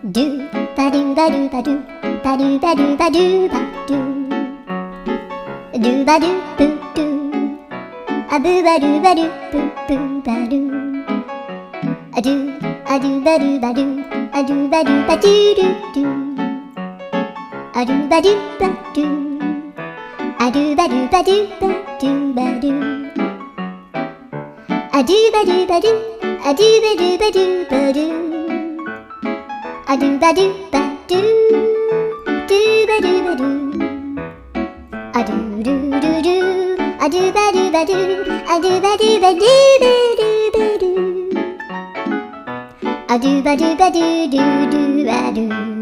ドゥバドゥバドゥバドゥバドゥバドゥバドゥバドゥドゥバドゥブドゥアブバドゥバドゥブブバドゥアドゥアドゥバドゥバドゥアドゥバドゥバドゥドゥドゥアドゥバドゥバドゥアドゥバドゥバドゥバドゥバドゥアドゥバドゥバドゥアドゥバドゥバドゥバドゥアドゥバドゥバドゥドゥバドゥバドゥアドゥルルルアドゥバドゥバドゥアドゥバドゥバドゥバドゥバドゥアドゥバドゥバドゥドゥドゥバドゥ